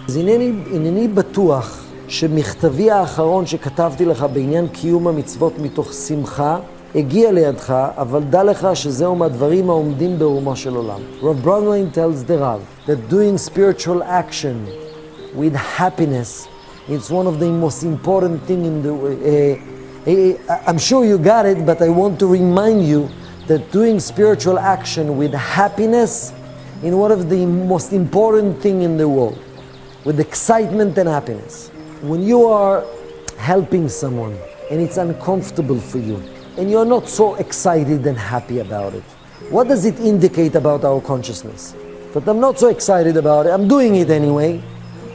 אז הנני בטוח שמכתבי האחרון שכתבתי לך בעניין קיום המצוות מתוך שמחה, הגיע לידך, אבל דע לך שזהו מהדברים העומדים ברומו של עולם. Rav Bronwyn tells the Rav that doing spiritual action with happiness is one of the most important things in the I'm sure you got it, but I want to remind you that doing spiritual action with happiness is one of the most important things in the world, with excitement and happiness. When you are helping someone and it's uncomfortable for you, and you're not so excited and happy about it, what does it indicate about our consciousness? But I'm not so excited about it. I'm doing it anyway,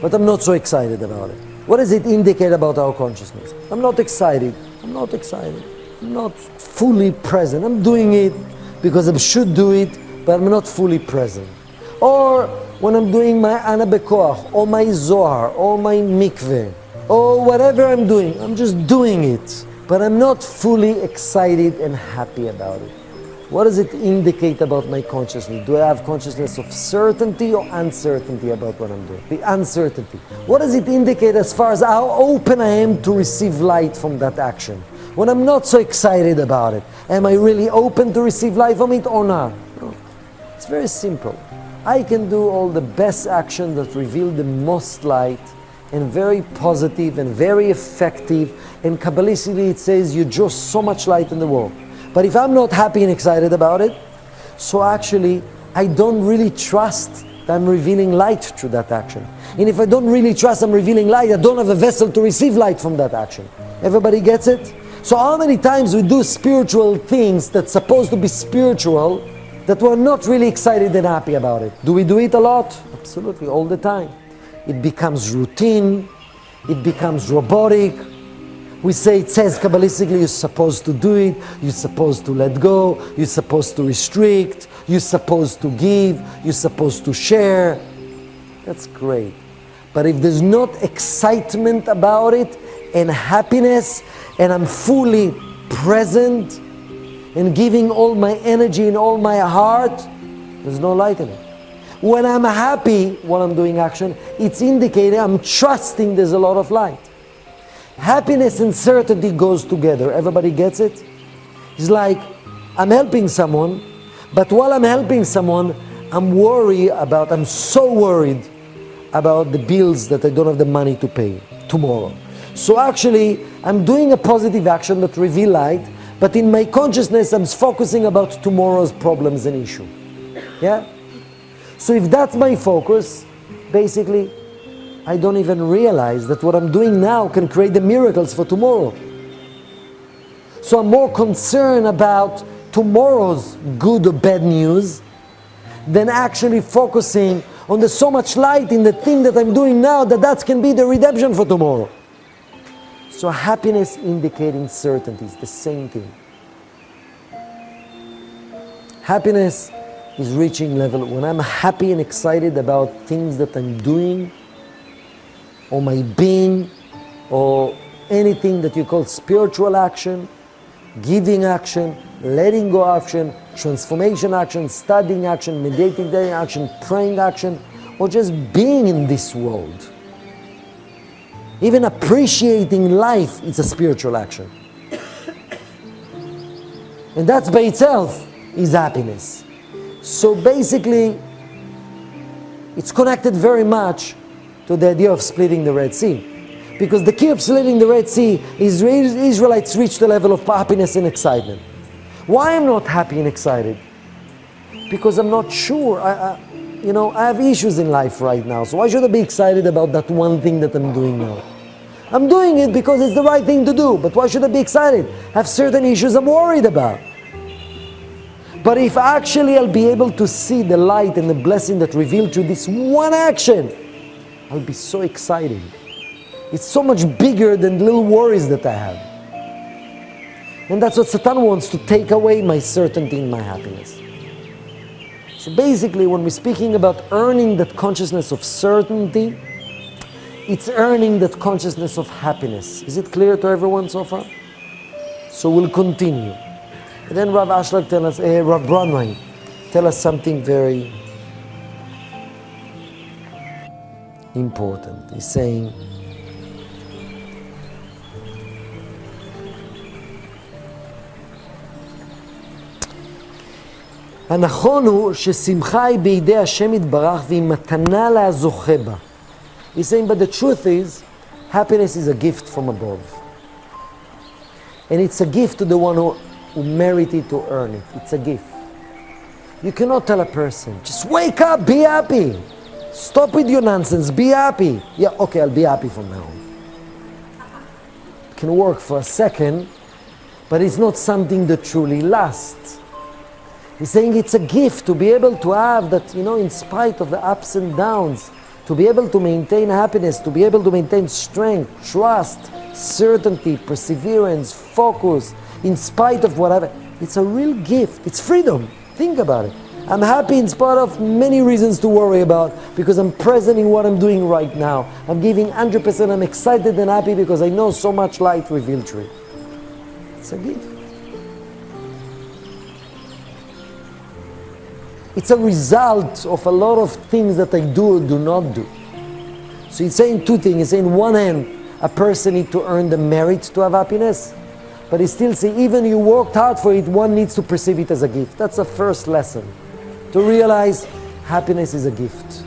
but I'm not so excited about it. What does it indicate about our consciousness? I'm not excited. I'm not excited. I'm not fully present. I'm doing it because I should do it, but I'm not fully present. Or when I'm doing my Ana Bekoach, or my Zohar, or my Mikveh, or whatever I'm doing, I'm just doing it, but I'm not fully excited and happy about it. What does it indicate about my consciousness? Do I have consciousness of certainty or uncertainty about what I'm doing? The uncertainty. What does it indicate as far as how open I am to receive light from that action? When I'm not so excited about it, am I really open to receive light from it or not? No. It's very simple. I can do all the best action that reveal the most light and very positive and very effective, and Kabbalistically it says you draw so much light in the world. But if I'm not happy and excited about it, so actually I don't really trust that I'm revealing light through that action. And if I don't really trust I'm revealing light, I don't have a vessel to receive light from that action. Everybody gets it? So how many times we do spiritual things that's supposed to be spiritual that we're not really excited and happy about it? Do we do it a lot? Absolutely, all the time. It becomes routine, it becomes robotic. We say, it says Kabbalistically you're supposed to do it, you're supposed to let go, you're supposed to restrict, you're supposed to give, you're supposed to share. That's great. But if there's not excitement about it and happiness, and I'm fully present and giving all my energy and all my heart, there's no light in it. When I'm happy while I'm doing action, it's indicating I'm trusting there's a lot of light. Happiness and certainty goes together. Everybody gets it? It's like I'm helping someone, but while I'm helping someone, I'm so worried about the bills that I don't have the money to pay tomorrow. So actually, I'm doing a positive action that reveals light, but in my consciousness, I'm focusing about tomorrow's problems and issue. Yeah? So if that's my focus, basically, I don't even realize that what I'm doing now can create the miracles for tomorrow. So I'm more concerned about tomorrow's good or bad news than actually focusing on the so much light in the thing that I'm doing now that can be the redemption for tomorrow. So happiness indicating certainty is the same thing. Happiness is reaching level when I'm happy and excited about things that I'm doing, or my being, or anything that you call spiritual action, giving action, letting go action, transformation action, studying action, meditating action, praying action, or just being in this world. Even appreciating life is a spiritual action. And that by itself is happiness. So basically, it's connected very much to the idea of splitting the Red Sea. Because the key of splitting the Red Sea is Israelites reach the level of happiness and excitement. Why I'm not happy and excited? Because I'm not sure. I have issues in life right now. So why should I be excited about that one thing that I'm doing now? I'm doing it because it's the right thing to do. But why should I be excited? I have certain issues I'm worried about. But if actually I'll be able to see the light and the blessing that revealed through this one action, I'll be so excited. It's so much bigger than the little worries that I have. And that's what Satan wants, to take away my certainty and my happiness. So basically, when we're speaking about earning that consciousness of certainty, it's earning that consciousness of happiness. Is it clear to everyone so far? So we'll continue. And then Rav Ashlag Rav Bronwyn tell us something very important. He's saying, הנכון הוא ששמחה היא בידי השם יתברך והיא מתנה להזוכה בה. He's saying, but the truth is, happiness is a gift from above. And it's a gift to the one who merited to earn it. It's a gift. You cannot tell a person, just wake up, be happy. Stop with your nonsense, be happy. Yeah, okay, I'll be happy from now on. It can work for a second, but it's not something that truly lasts. He's saying it's a gift to be able to have that, in spite of the ups and downs, to be able to maintain happiness, to be able to maintain strength, trust, certainty, perseverance, focus, in spite of whatever. It's a real gift. It's freedom. Think about it. I'm happy in spite of many reasons to worry about because I'm present in what I'm doing right now. I'm giving 100%. I'm excited and happy because I know so much light revealed through it. It's a gift. It's a result of a lot of things that I do or do not do. So he's saying two things. He's saying, on one hand, a person needs to earn the merit to have happiness. But he still says, even you worked hard for it, one needs to perceive it as a gift. That's the first lesson. To realize happiness is a gift.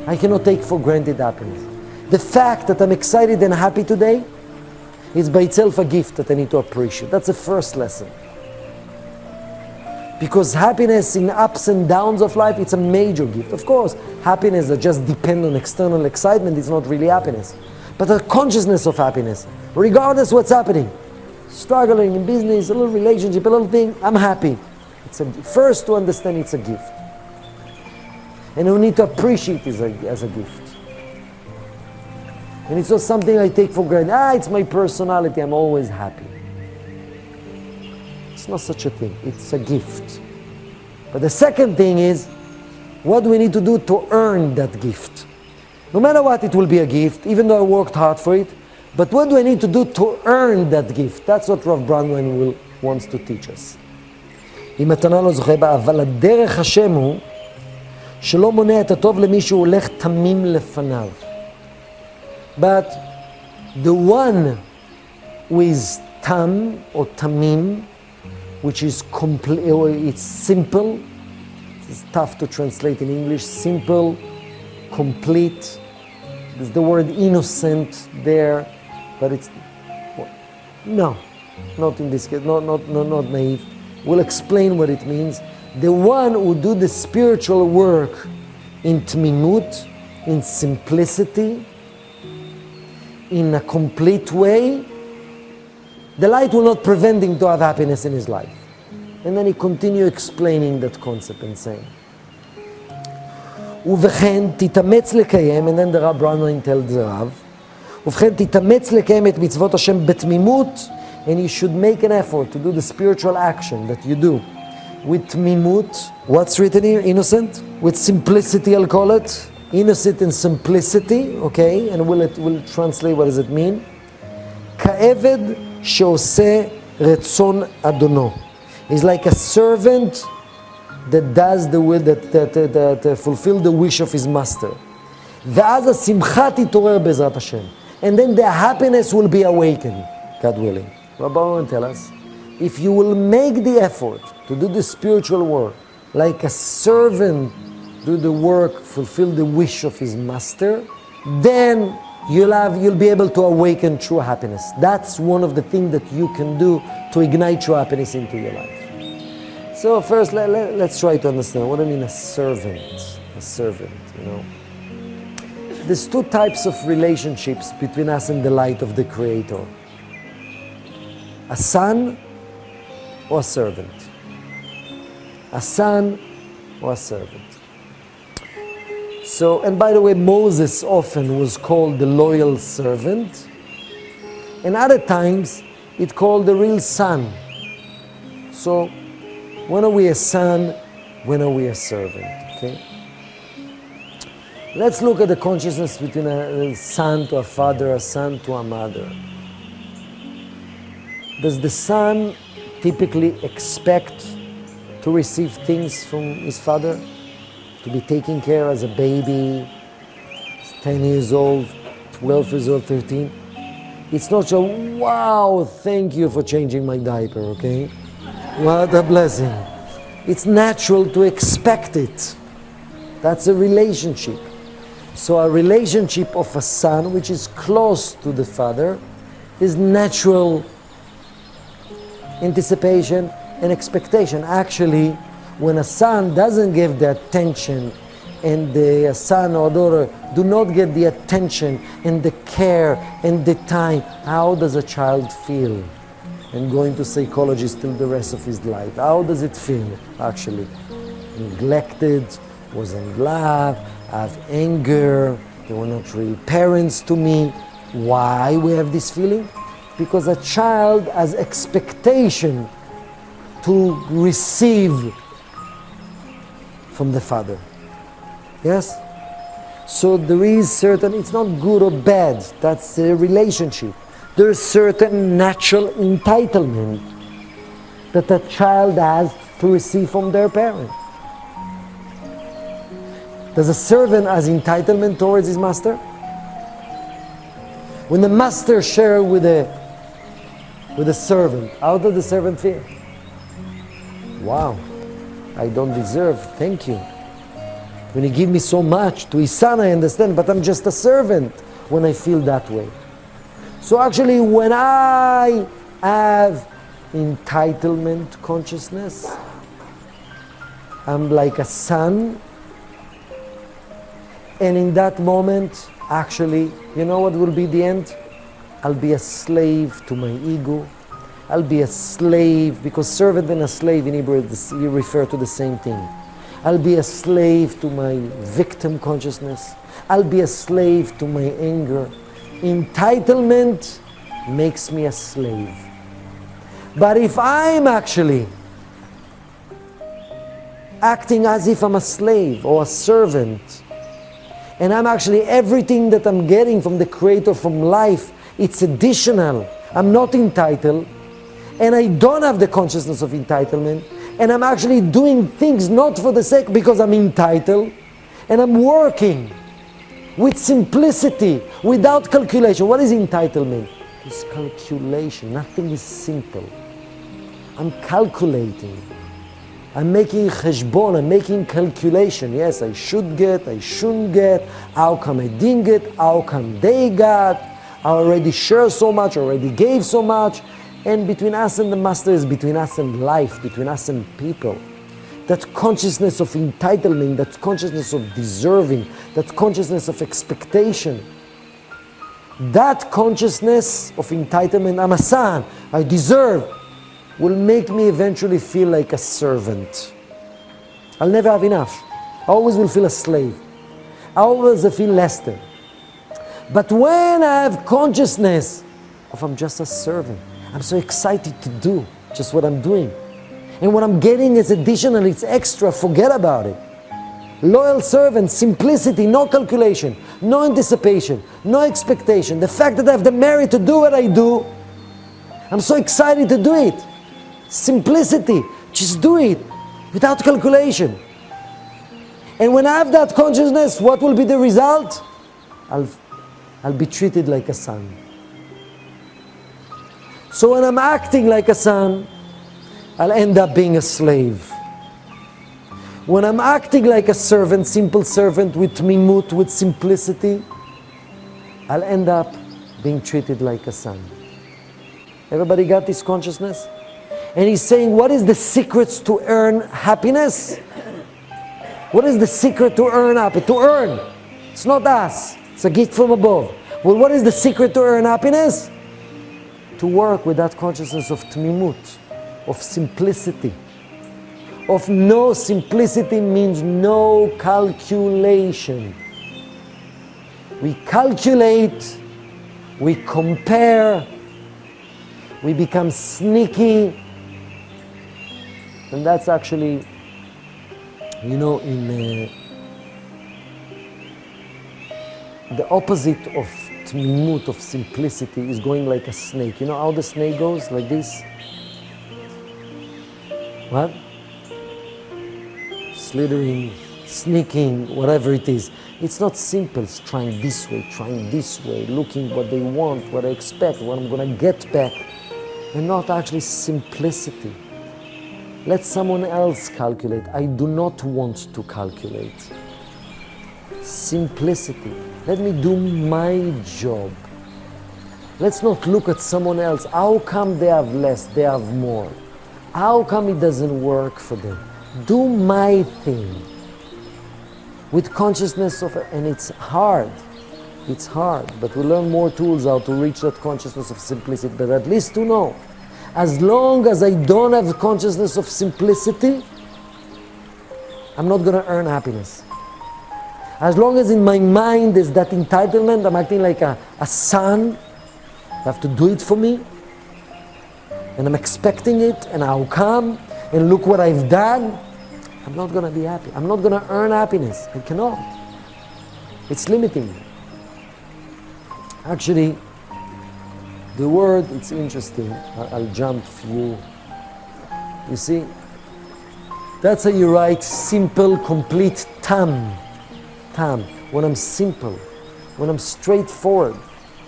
I cannot take for granted happiness. The fact that I'm excited and happy today is by itself a gift that I need to appreciate. That's the first lesson. Because happiness in ups and downs of life, it's a major gift. Of course, happiness that just depends on external excitement is not really happiness. But the consciousness of happiness, regardless what's happening, struggling in business, a little relationship, a little thing, I'm happy. It's first to understand it's a gift. And we need to appreciate it as a gift. And it's not something I take for granted. It's my personality, I'm always happy. It's not such a thing. It's a gift. But the second thing is, what do we need to do to earn that gift? No matter what, it will be a gift, even though I worked hard for it. But what do I need to do to earn that gift? That's what Rav Brandwein wants to teach us. היא מתנה לא זוכה בה, אבל הדרך השם הוא שלא מונע את הטוב למי שהוא הולך תמים לפניו. But the one who is tam or tamim, which is complete, or it's simple, it's tough to translate in English, simple, complete, there's the word innocent there, but it's, no, not in this case, not naive. We'll explain what it means. The one who do the spiritual work in tmimut, in simplicity, in a complete way, the light will not prevent him to have happiness in his life. And then he continue explaining that concept and saying, ובכן תתאמץ לקיים, and then the Rab Brandwein tells the Rav, ובכן תתאמץ לקיים את מצוות השם בתמימות, and you should make an effort to do the spiritual action that you do with tmimut. What's written here? Innocent? With simplicity, I'll call it. Innocent and simplicity, okay? And we'll translate what does it mean. כעבד שעושה רצון אדונו. He's like a servant that does the will, that fulfill the wish of his master. ואז השמחה תתעורר בעזרת השם. And then the happiness will be awakened, God willing. Rabbi will tell us, if you will make the effort to do the spiritual work, like a servant do the work, fulfill the wish of his master, then you'll be able to awaken true happiness. That's one of the things that you can do to ignite true happiness into your life. So first, let's try to understand what I mean a servant. A servant, There's two types of relationships between us and the light of the Creator. A son or a servant. A son or a servant. So, and by the way, Moses often was called the loyal servant, and other times it called the real son. So, when are we a son? When are we a servant? Okay. Let's look at the consciousness between a son to a father, a son to a mother. Does the son typically expect to receive things from his father? To be taken care as a baby, 10 years old, 12 years old, 13. It's not so, wow, thank you for changing my diaper, okay? What a blessing. It's natural to expect it. That's a relationship. So a relationship of a son, which is close to the father, is natural anticipation and expectation. Actually, when a son doesn't give the attention, and the son or daughter do not get the attention and the care and the time, how does a child feel? And going to psychologist till the rest of his life. How does it feel, actually? Neglected, wasn't loved, have anger, they were not real parents to me. Why we have this feeling? Because a child has expectation to receive from the father. Yes? So there is certain, it's not good or bad, that's a relationship. There is certain natural entitlement that a child has to receive from their parent. Does a servant has entitlement towards his master? When the master shares with a servant, how does the servant feel? Wow, I don't deserve, thank you. When he gives me so much to his son, I understand, but I'm just a servant when I feel that way. So actually, when I have entitlement consciousness, I'm like a son, and in that moment, actually, you know what will be the end? I'll be a slave to my ego. I'll be a slave, because servant and a slave in Hebrew, you refer to the same thing. I'll be a slave to my victim consciousness. I'll be a slave to my anger. Entitlement makes me a slave. But if I'm actually acting as if I'm a slave or a servant, and I'm actually everything that I'm getting from the Creator, from life, it's additional. I'm not entitled, and I don't have the consciousness of entitlement, and I'm actually doing things not for the sake because I'm entitled, and I'm working with simplicity, without calculation. What is entitlement? It's calculation. Nothing is simple. I'm calculating. I'm making cheshbon, I'm making calculation. Yes, I should get, I shouldn't get. How come I didn't get? How come they got? I already shared so much, already gave so much. And between us and the master is between us and life, between us and people. That consciousness of entitlement, that consciousness of deserving, that consciousness of expectation. That consciousness of entitlement, I'm a son, I deserve, will make me eventually feel like a servant. I'll never have enough. I always will feel a slave. I always feel less than. But when I have consciousness of I'm just a servant, I'm so excited to do just what I'm doing. And what I'm getting is additional, it's extra, forget about it. Loyal servant, simplicity, no calculation, no anticipation, no expectation. The fact that I have the merit to do what I do, I'm so excited to do it. Simplicity, just do it without calculation. And when I have that consciousness, what will be the result? I'll be treated like a son. So when I'm acting like a son, I'll end up being a slave. When I'm acting like a servant, simple servant with tmimut, with simplicity, I'll end up being treated like a son. Everybody got this consciousness? And he's saying, what is the secrets to earn happiness? What is the secret to earn happiness? To earn. It's not us. It's a gift from above. Well, what is the secret to earn happiness? To work with that consciousness of tmimut, of simplicity. Of no simplicity means no calculation. We calculate, we compare, we become sneaky. And that's actually, you know, in the opposite of tmimut, of simplicity, is going like a snake. You know how the snake goes? Like this? What? Slithering, sneaking, whatever it is. It's not simple. It's trying this way, looking what they want, what I expect, what I'm going to get back, and not actually simplicity. Let someone else calculate. I do not want to calculate. Simplicity. Let me do my job. Let's not look at someone else. How come they have less, they have more? How come it doesn't work for them? Do my thing with consciousness of, and it's hard, but we learn more tools how to reach that consciousness of simplicity, but at least to know, as long as I don't have consciousness of simplicity, I'm not going to earn happiness. As long as in my mind there's that entitlement, I'm acting like a son, you have to do it for me, and I'm expecting it, and how come, and look what I've done, I'm not going to be happy. I'm not going to earn happiness. I cannot. It's limiting me. Actually, the word, it's interesting. I'll jump few. You see, that's how you write simple, complete, tam. Tam. When I'm simple, when I'm straightforward.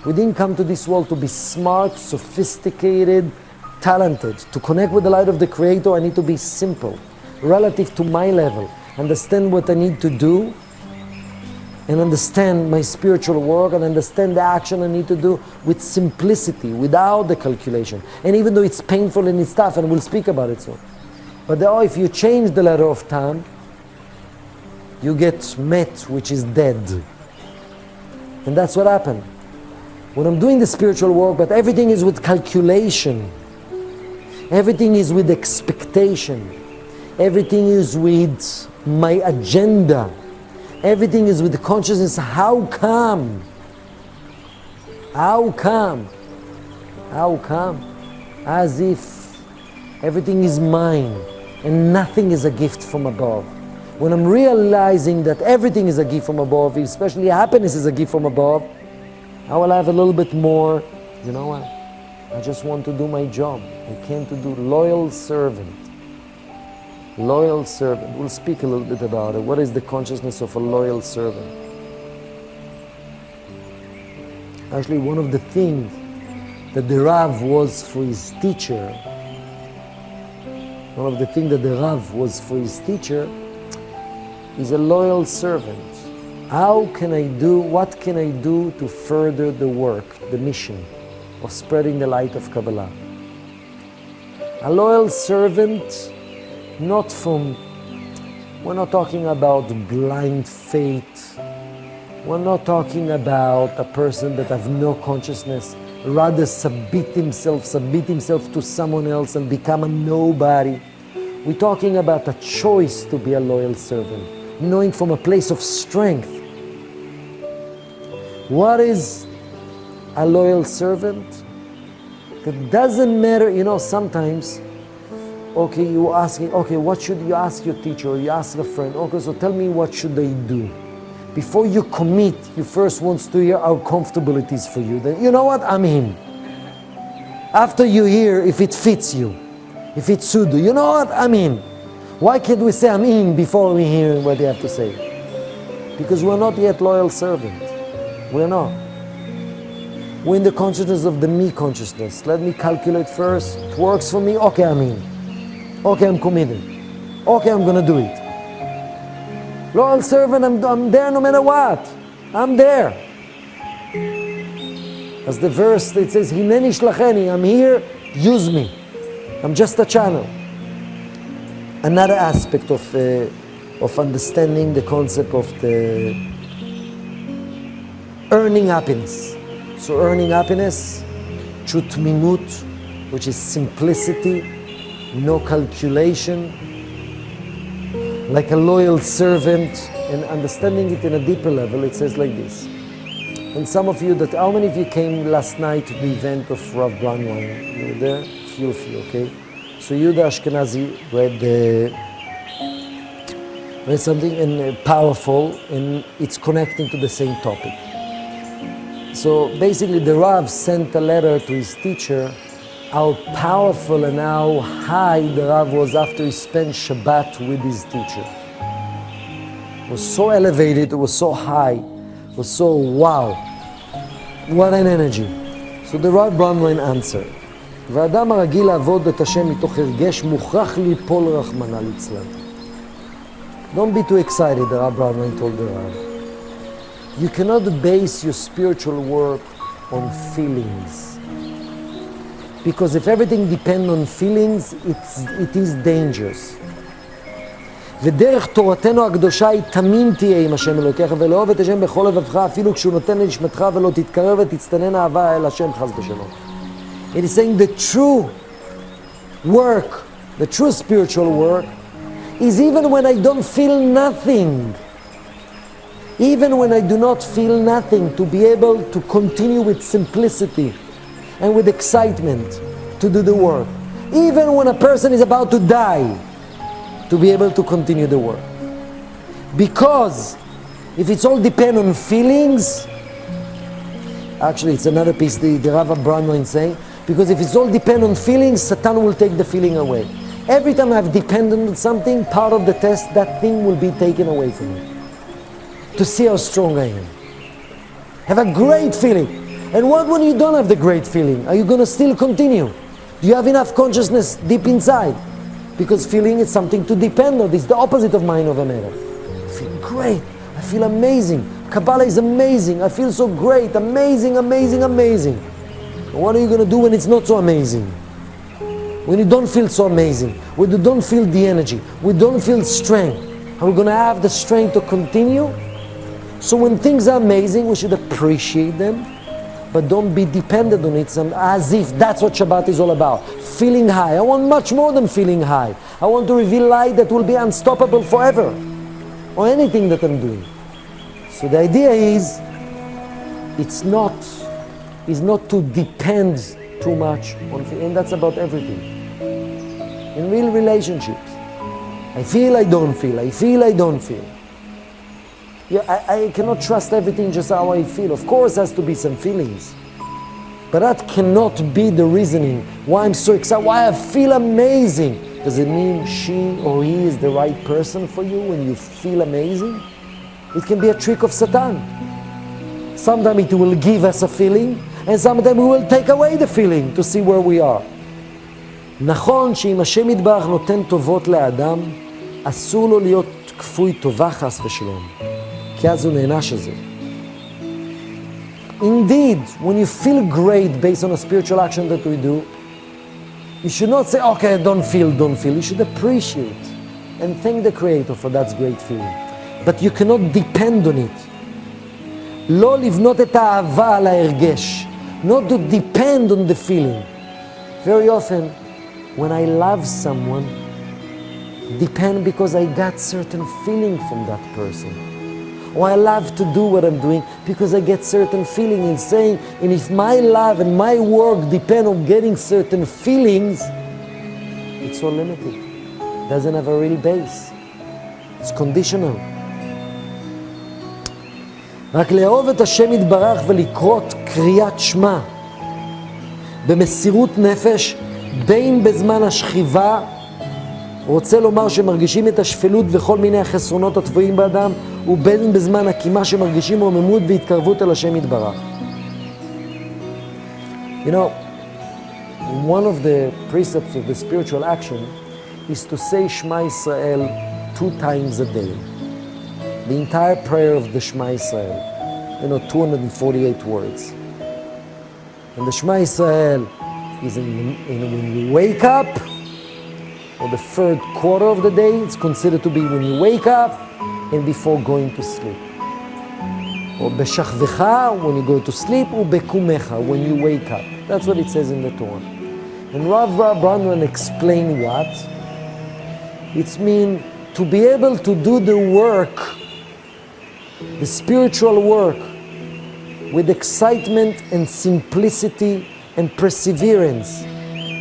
We didn't come to this world to be smart, sophisticated, talented. To connect with the light of the Creator, I need to be simple, relative to my level. Understand what I need to do, and understand my spiritual work, and understand the action I need to do with simplicity, without the calculation. And even though it's painful and it's tough, and we'll speak about it soon. But if you change the letter of Tam, you get Met, which is dead. And that's what happened. When I'm doing the spiritual work, but everything is with calculation, everything is with expectation, everything is with my agenda, everything is with the consciousness, how come? How come? How come? As if everything is mine and nothing is a gift from above. When I'm realizing that everything is a gift from above, especially happiness is a gift from above, I will have a little bit more, you know what? I just want to do my job. I came to do loyal servant. Loyal servant. We'll speak a little bit about it. What is the consciousness of a loyal servant? Actually, one of the things that the Rav was for his teacher, is a loyal servant. What can I do to further the work, the mission of spreading the light of Kabbalah? A loyal servant, we're not talking about blind faith. We're not talking about a person that have no consciousness, rather submit himself to someone else and become a nobody. We're talking about a choice to be a loyal servant, knowing from a place of strength. What is a loyal servant? It doesn't matter, sometimes, you're asking, what should you ask your teacher, or you ask a friend, so tell me what should I do? Before you commit, you first want to hear how comfortable it is for you. Then, you know what, I'm in. After you hear if it fits you, if it suits you, you know what, I'm in. Why can't we say I'm in before we hear what they have to say? Because we're not yet loyal servants. We're not. We're in the consciousness of the me consciousness. Let me calculate first. It works for me. Okay, I'm in. Okay, I'm committed. Okay, I'm going to do it. Loyal servant, I'm there no matter what. I'm there. As the verse, it says, Hineni shlacheni, I'm here, use me. I'm just a channel. Another aspect of understanding the concept of the earning happiness. So earning happiness through Tmimut, which is simplicity, no calculation, like a loyal servant, and understanding it in a deeper level. It says like this. And some of you, how many of you came last night to the event of Rav Branwine? You were there? Few of you, okay? So Yehuda Ashkenazi read something powerful, and it's connecting to the same topic. So basically the Rav sent a letter to his teacher, how powerful and how high the Rav was after he spent Shabbat with his teacher. was so elevated, it was so high, it was so wow. What an energy. So the Rav Bronwyn answered, והאדם הרגיל לעבוד את השם מתוך הרגש מוכרח ליפול רחמנא ליצלן. Don't be too excited, the Rav Bronwyn told the Rav. You cannot base your spiritual work on feelings. Because if everything depends on feelings, it is dangerous. ודרך תורתנו הקדושה היא תמים תהיה עם השם אלוקיך ולאהוב את השם בכל לבבך אפילו כשהוא נותן לנשמתך ולא תתקרב ותצטנן אהבה אל השם חס ושלום. It is saying the true work, the true spiritual work is even when I don't feel nothing. Even when I do not feel nothing, to be able to continue with simplicity and with excitement to do the work. Even when a person is about to die, to be able to continue the work. Because if it's all depend on feelings, actually it's another piece the Rav Bronwyn is saying, because if it's all depend on feelings, Satan will take the feeling away. Every time I've depended on something, part of the test, that thing will be taken away from me. To see how strong I am. Have a great feeling. And what when you don't have the great feeling? Are you going to still continue? Do you have enough consciousness deep inside? Because feeling is something to depend on. It's the opposite of mind over matter. I feel great. I feel amazing. Kabbalah is amazing. I feel so great. Amazing, amazing, amazing. And what are you going to do when it's not so amazing? When you don't feel so amazing. When you don't feel the energy. When you don't feel strength. Are we going to have the strength to continue? So when things are amazing, we should appreciate them. But don't be dependent on it as if that's what Shabbat is all about. Feeling high. I want much more than feeling high. I want to reveal light that will be unstoppable forever. Or anything that I'm doing. So the idea is, it's not to depend too much on feeling. And that's about everything. In real relationships. I feel, I don't feel. I feel, I don't feel. Yeah, I cannot trust everything just how I feel. Of course, there has to be some feelings. But that cannot be the reasoning why I'm so excited, why I feel amazing. Does it mean she or he is the right person for you when you feel amazing? It can be a trick of Satan. Sometimes it will give us a feeling, and sometimes we will take away the feeling to see where we are. נכון שאם השם יתברך נותן טובות לאדם, אסור לו להיות כפוי טובה חס ושלום. כי אז הוא נענש על זה. Indeed, when you feel great based on a spiritual action that we do, you should not say, okay, don't feel. You should appreciate and thank the Creator for that great feeling. But you cannot depend on it. לא לבנות את האהבה על ההרגש. Not to depend on the feeling. Very often, when I love someone, depend because I got certain feeling from that person. Or I love to do what I'm doing because I get certain feeling in saying, and if my love and my work depend on getting certain feelings, it's so limited. It doesn't have a real base. It's conditional. רק לאהוב את השם יתברך ולקרות קריאת שמע במסירות נפש בין בזמן השכיבה, רוצה לומר שמרגישים את השפלות וכל מיני החסרונות הטבועים באדם, ובין בזמן הקימה שמרגישים רוממות והתקרבות אל השם יתברך. You know, one of the precepts of the spiritual action is to say Shema Yisrael 2 times a day. The entire prayer of the Shema Yisrael, 248 words. And the Shema Yisrael is when you wake up, or the third quarter of the day. It's considered to be when you wake up and before going to sleep. Or b'shachvecha, when you go to sleep, or bekumecha, when you wake up. That's what it says in the Torah. And Rav Bronwyn explained what? It's mean to be able to do the work, the spiritual work, with excitement and simplicity and perseverance.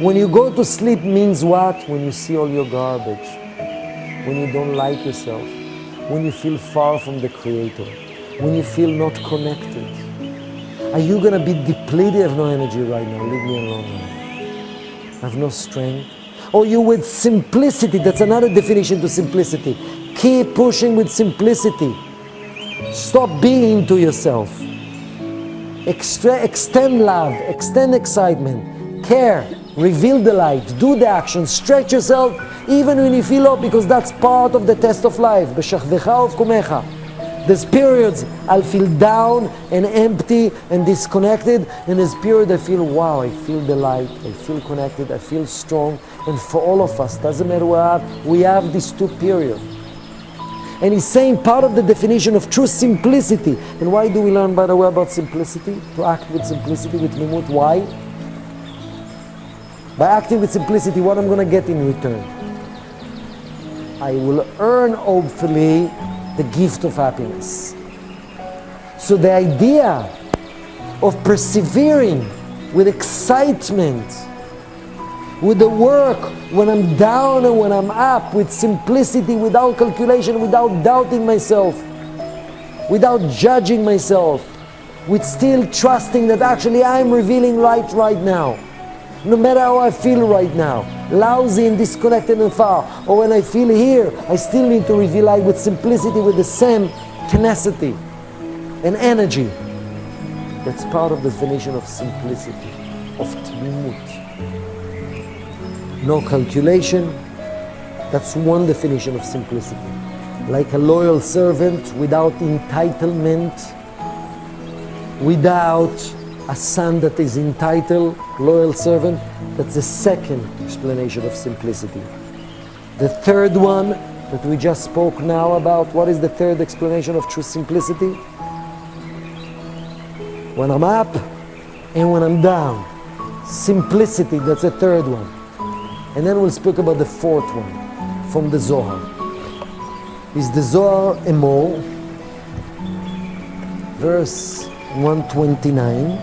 When you go to sleep means what? When you see all your garbage, when you don't like yourself, when you feel far from the Creator, when you feel not connected. Are you going to be depleted? I have no energy right now, leave me alone now. I have no strength. Or you with simplicity, that's another definition to simplicity. Keep pushing with simplicity. Stop being to yourself. Extend love, extend excitement, care, reveal the light, do the action, stretch yourself even when you feel low, because that's part of the test of life. B'shachvecha uvkumecha. There's periods I'll feel down and empty and disconnected, and there's periods I feel, wow, I feel the light, I feel connected, I feel strong. And for all of us, doesn't matter where we have these two periods. And he's saying part of the definition of true simplicity. And why do we learn, by the way, about simplicity? To act with simplicity, with Tmimut. Why? By acting with simplicity, what I'm going to get in return? I will earn, hopefully, the gift of happiness. So the idea of persevering with excitement, with the work when I'm down and when I'm up, with simplicity, without calculation, without doubting myself, without judging myself, with still trusting that actually I'm revealing light right now. No matter how I feel right now, lousy and disconnected and far, or when I feel here, I still need to reveal light with simplicity, with the same tenacity and energy. That's part of the definition of simplicity, of Tmimut. No calculation, that's one definition of simplicity. Like a loyal servant, without entitlement, without a son that is entitled, loyal servant. That's the second explanation of simplicity. The third one that we just spoke now about, what is the third explanation of true simplicity? When I'm up and when I'm down. Simplicity, that's the third one. And then we'll speak about the fourth one from the Zohar. Is the Zohar Emor, verse 129.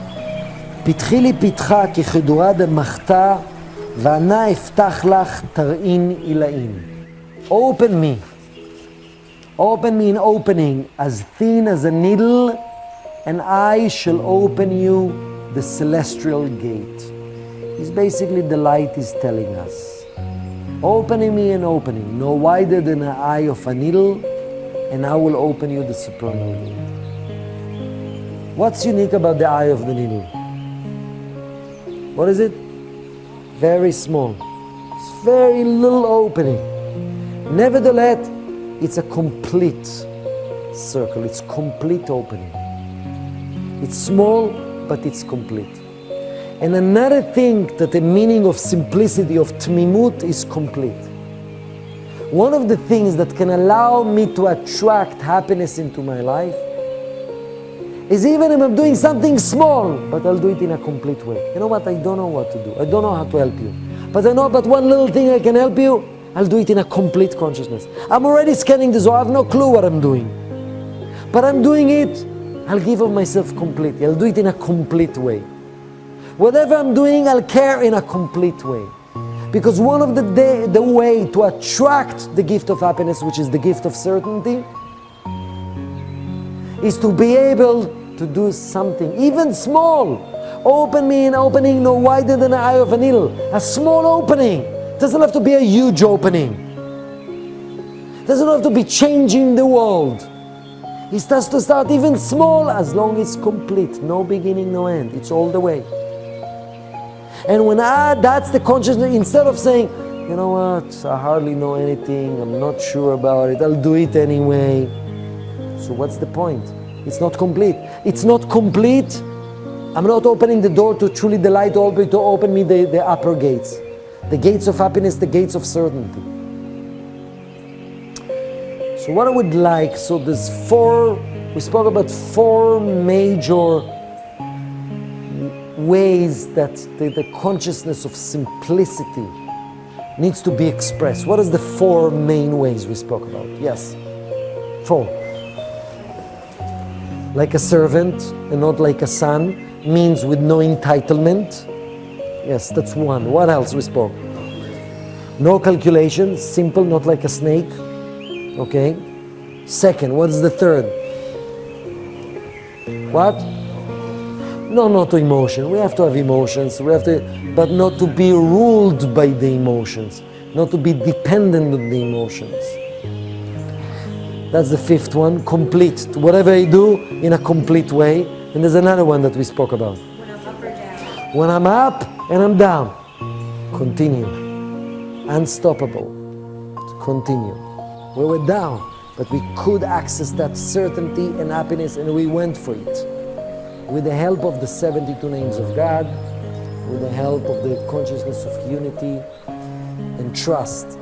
פתחי לי פתחה כחדורה דמחתה ואנה אפתח לך תרעין עילאים. Open me in opening as thin as a needle, and I shall open you the celestial gate. It's basically the light is telling us. Opening me and opening, no wider than the eye of a needle, and I will open you the supernal gate. What's unique about the eye of the needle? What is it? Very small. It's very little opening. Nevertheless, it's a complete circle. It's complete opening. It's small, but it's complete. And another thing that the meaning of simplicity, of Tmimut, is complete. One of the things that can allow me to attract happiness into my life is even if I'm doing something small, but I'll do it in a complete way. You know what? I don't know what to do. I don't know how to help you. But I know but one little thing I can help you, I'll do it in a complete consciousness. I'm already scanning this, so I have no clue what I'm doing. But I'm doing it, I'll give of myself completely. I'll do it in a complete way. Whatever I'm doing, I'll care in a complete way. Because one of the way to attract the gift of happiness, which is the gift of certainty, is to be able to do something, even small. Open me in opening no wider than the eye of a needle. A small opening. Doesn't have to be a huge opening. Doesn't have to be changing the world. It has to start even small, as long as it's complete. No beginning, no end. It's all the way. And when that's the consciousness, instead of saying, you know what, I hardly know anything, I'm not sure about it, I'll do it anyway. So what's the point? It's not complete. It's not complete. I'm not opening the door to truly delight, to open me the upper gates. The gates of happiness, the gates of certainty. So what I would like, so there's we spoke about four major ways that the consciousness of simplicity needs to be expressed. What is the four main ways we spoke about? Yes, 4. Like a servant and not like a son, means with no entitlement. Yes, that's one. What else we spoke? No calculation, simple, not like a snake. Okay. Second, what is the third? What? No, not to emotion. We have to have emotions. But not to be ruled by the emotions. Not to be dependent on the emotions. That's the fifth one, complete. Whatever I do in a complete way. And there's another one that we spoke about. When I'm up or down. When I'm up and I'm down, continue. Unstoppable. Continue. We were down, but we could access that certainty and happiness, and we went for it. With the help of the 72 names of God, with the help of the consciousness of unity and trust